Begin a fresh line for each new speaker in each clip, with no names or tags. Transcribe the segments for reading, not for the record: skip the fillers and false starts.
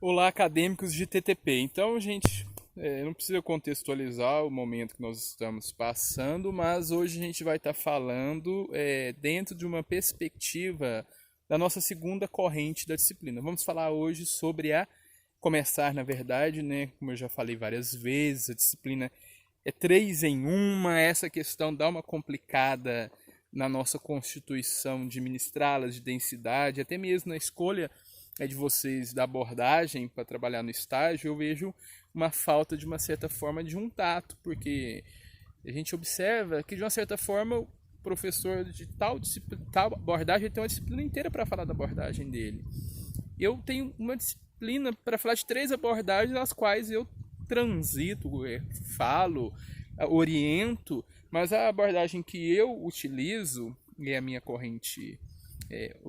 Olá, acadêmicos de TTP. Então, gente, não precisa contextualizar o momento que nós estamos passando, mas hoje a gente vai estar falando dentro de uma perspectiva da nossa segunda corrente da disciplina. Vamos falar hoje sobre começar, na verdade, né? Como eu já falei várias vezes, a disciplina é três em uma. Essa questão dá uma complicada na nossa constituição de ministrá-las, de densidade, até mesmo na escolha de vocês da abordagem para trabalhar no estágio. Eu vejo uma falta, de uma certa forma, de um tato, porque a gente observa que, de uma certa forma, o professor de tal abordagem tem uma disciplina inteira para falar da abordagem dele. Eu tenho uma disciplina para falar de três abordagens nas quais eu transito, falo, oriento, mas a abordagem que eu utilizo, e é a minha corrente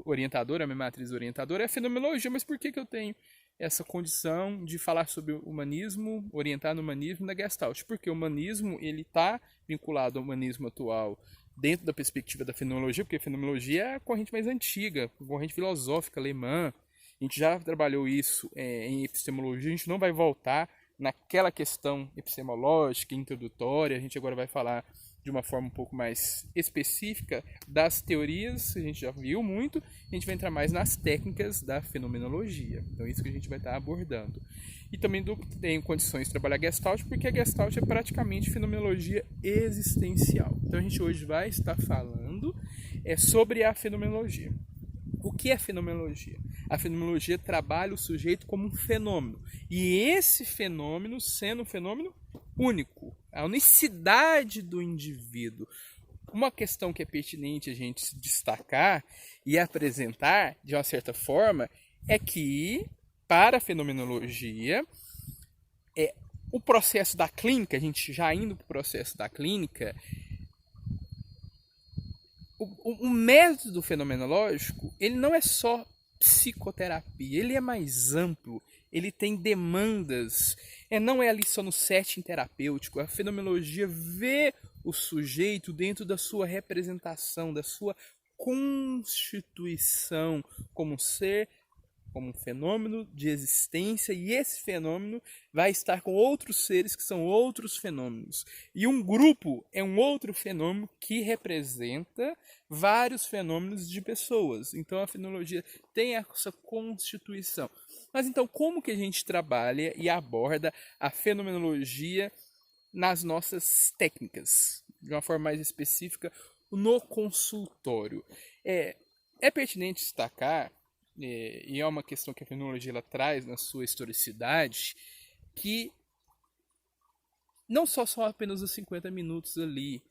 orientadora, a minha matriz orientadora, é a fenomenologia. Mas por que eu tenho essa condição de falar sobre o humanismo, orientar no humanismo da Gestalt? Porque o humanismo ele está vinculado ao humanismo atual dentro da perspectiva da fenomenologia, porque a fenomenologia é a corrente mais antiga, a corrente filosófica alemã. A gente já trabalhou isso em epistemologia, a gente não vai voltar naquela questão epistemológica, introdutória. A gente agora vai falar de uma forma um pouco mais específica das teorias, a gente já viu muito, a gente vai entrar mais nas técnicas da fenomenologia. Então, isso que a gente vai estar abordando. E também tem condições de trabalhar Gestalt, porque a Gestalt é praticamente fenomenologia existencial. Então, a gente hoje vai estar falando sobre a fenomenologia. O que é fenomenologia? A fenomenologia trabalha o sujeito como um fenômeno. E esse fenômeno sendo um fenômeno único. A unicidade do indivíduo. Uma questão que é pertinente a gente destacar e apresentar, de uma certa forma, é que, para a fenomenologia, o processo da clínica, a gente já indo para o processo da clínica, o método fenomenológico, ele não é só psicoterapia, ele é mais amplo, ele tem demandas, não é ali só no setting terapêutico. A fenomenologia vê o sujeito dentro da sua representação, da sua constituição como ser, como um fenômeno de existência, e esse fenômeno vai estar com outros seres que são outros fenômenos. E um grupo é um outro fenômeno que representa vários fenômenos de pessoas. Então a fenomenologia tem essa constituição. Mas então como que a gente trabalha e aborda a fenomenologia nas nossas técnicas, de uma forma mais específica, no consultório? É pertinente destacar, e é uma questão que a fenomenologia ela traz na sua historicidade, que não são apenas os 50 minutos ali.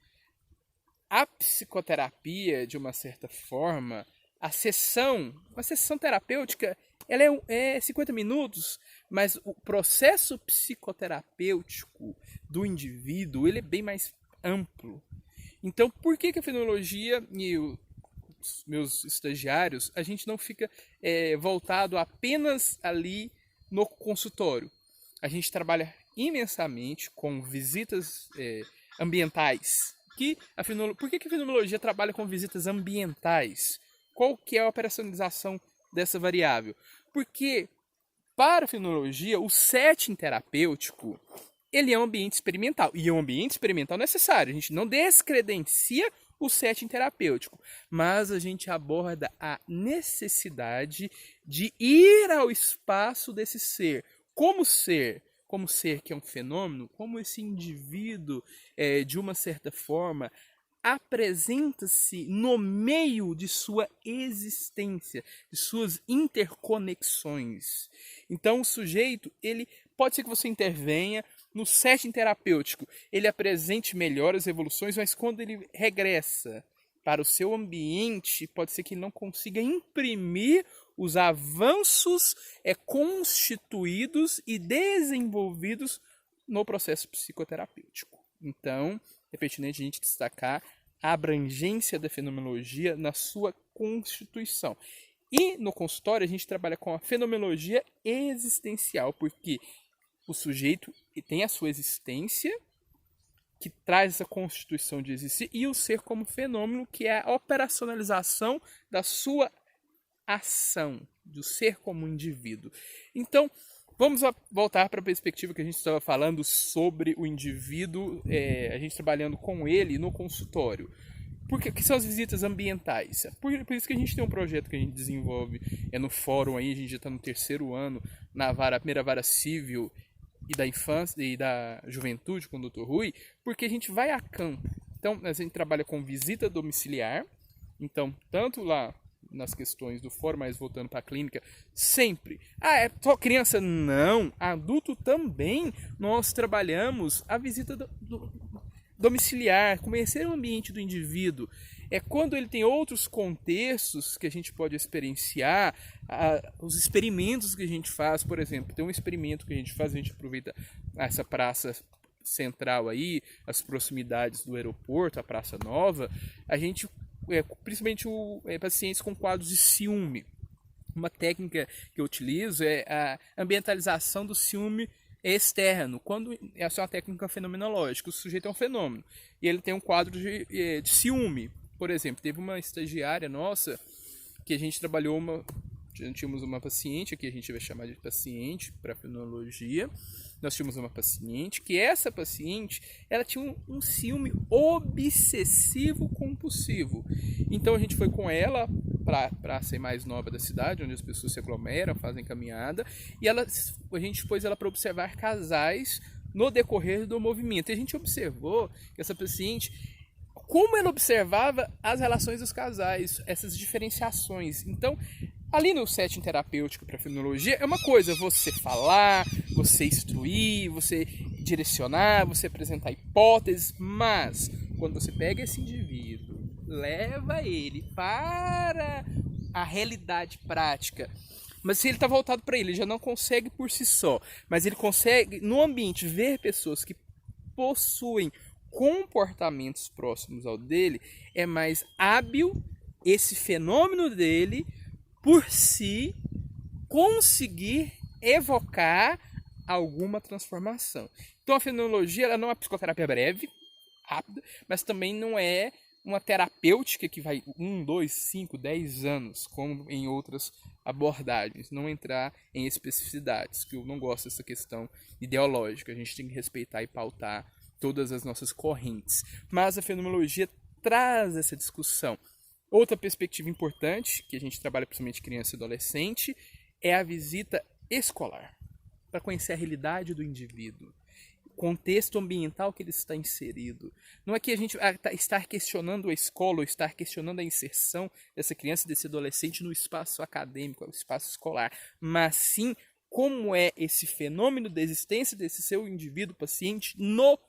A psicoterapia, de uma certa forma, uma sessão terapêutica, ela é 50 minutos, mas o processo psicoterapêutico do indivíduo ele é bem mais amplo. Então, por que a fenomenologia e os meus estagiários, a gente não fica voltado apenas ali no consultório? A gente trabalha imensamente com visitas ambientais. Por que a fenomenologia trabalha com visitas ambientais? Qual que é a operacionalização dessa variável? Porque, para a fenomenologia, o setting terapêutico ele é um ambiente experimental. E é um ambiente experimental necessário. A gente não descredencia o setting terapêutico, mas a gente aborda a necessidade de ir ao espaço desse ser. Como ser que é um fenômeno, como esse indivíduo, de uma certa forma, apresenta-se no meio de sua existência, de suas interconexões. Então, o sujeito, ele pode ser que você intervenha no setting terapêutico, ele apresente melhores evoluções, mas quando ele regressa para o seu ambiente, pode ser que ele não consiga imprimir os avanços constituídos e desenvolvidos no processo psicoterapêutico. Então, é pertinente a gente destacar a abrangência da fenomenologia na sua constituição. E no consultório a gente trabalha com a fenomenologia existencial, porque o sujeito tem a sua existência, que traz essa constituição de existir, e o ser como fenômeno, que é a operacionalização da sua ação. do ser como indivíduo. Então, vamos voltar para a perspectiva que a gente estava falando sobre o indivíduo, a gente trabalhando com ele no consultório. Que são as visitas ambientais? Por isso que a gente tem um projeto que a gente desenvolve no fórum aí, a gente já está no 3º ano, na primeira vara civil e da infância e da juventude com o Dr. Rui, porque a gente vai a campo. Então, a gente trabalha com visita domiciliar, então, tanto lá nas questões do fórum, mas voltando para a clínica, sempre. É só criança? Não, adulto também. Nós trabalhamos a visita domiciliar, conhecer o ambiente do indivíduo. É quando ele tem outros contextos que a gente pode experienciar, os experimentos que a gente faz, por exemplo, tem um experimento que a gente faz, a gente aproveita essa praça central aí, as proximidades do aeroporto, a Praça Nova, a gente, principalmente pacientes com quadros de ciúme. Uma técnica que eu utilizo é a ambientalização do ciúme externo. Quando essa é uma técnica fenomenológica, o sujeito é um fenômeno e ele tem um quadro de ciúme. Por exemplo, teve uma estagiária nossa que a gente trabalhou tínhamos uma paciente, aqui a gente vai chamar de paciente para fenomenologia. Nós tínhamos uma paciente que essa paciente, ela tinha um ciúme obsessivo compulsivo. Então a gente foi com ela para a praça mais nova da cidade, onde as pessoas se aglomeram, fazem caminhada, e a gente pôs ela para observar casais no decorrer do movimento. E a gente observou que essa paciente, como ela observava as relações dos casais, essas diferenciações. Então, ali no setting terapêutico para fenomenologia, é uma coisa você falar, você instruir, você direcionar, você apresentar hipóteses, mas quando você pega esse indivíduo, leva ele para a realidade prática, mas se ele está voltado para ele já não consegue por si só, mas ele consegue no ambiente ver pessoas que possuem comportamentos próximos ao dele, é mais hábil esse fenômeno dele por si conseguir evocar alguma transformação. Então a fenomenologia ela não é uma psicoterapia breve, rápida, mas também não é uma terapêutica que vai 1, 2, 5, 10 anos, como em outras abordagens. Não entrar em especificidades, que eu não gosto dessa questão ideológica. A gente tem que respeitar e pautar todas as nossas correntes. Mas a fenomenologia traz essa discussão. Outra perspectiva importante, que a gente trabalha principalmente criança e adolescente, é a visita escolar, para conhecer a realidade do indivíduo, o contexto ambiental que ele está inserido. Não é que a gente estar questionando a escola ou estar questionando a inserção dessa criança, desse adolescente no espaço acadêmico, no espaço escolar, mas sim como é esse fenômeno da existência desse seu indivíduo paciente no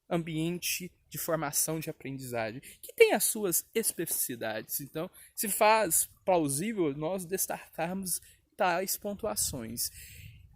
ambiente de formação de aprendizagem, que tem as suas especificidades. Então, se faz plausível nós destacarmos tais pontuações.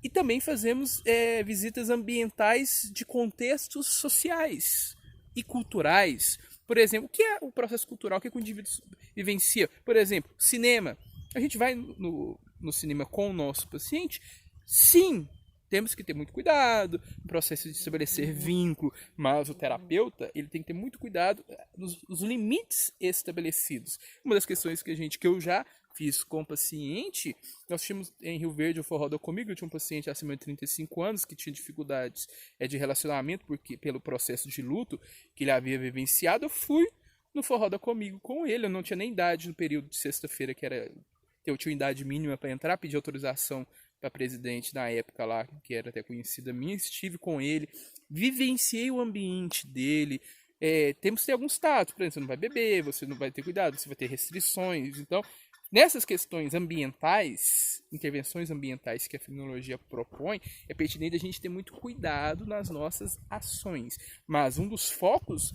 E também fazemos visitas ambientais de contextos sociais e culturais. Por exemplo, o que é o processo cultural que o indivíduo vivencia? Por exemplo, cinema. A gente vai no cinema com o nosso paciente? Sim, temos que ter muito cuidado no processo de estabelecer vínculo, mas o terapeuta ele tem que ter muito cuidado nos limites estabelecidos. Uma das questões que eu já fiz com o paciente, nós tínhamos em Rio Verde o Forró da Comigo, eu tinha um paciente acima de 35 anos que tinha dificuldades de relacionamento pelo processo de luto que ele havia vivenciado. Eu fui no Forró da Comigo com ele, eu não tinha nem idade no período de sexta-feira, eu tinha idade mínima para entrar, pedi autorização para a presidente na época lá, que era até conhecida minha, estive com ele, vivenciei o ambiente dele. Temos que ter alguns status, por exemplo, você não vai beber, você não vai ter cuidado, você vai ter restrições. Então, nessas questões ambientais, intervenções ambientais que a fenomenologia propõe, é pertinente a gente ter muito cuidado nas nossas ações. Mas um dos focos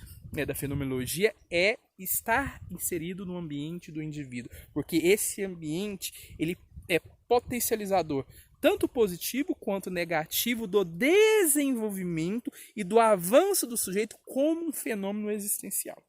da fenomenologia é estar inserido no ambiente do indivíduo, porque esse ambiente ele é potencializador tanto positivo quanto negativo do desenvolvimento e do avanço do sujeito como um fenômeno existencial.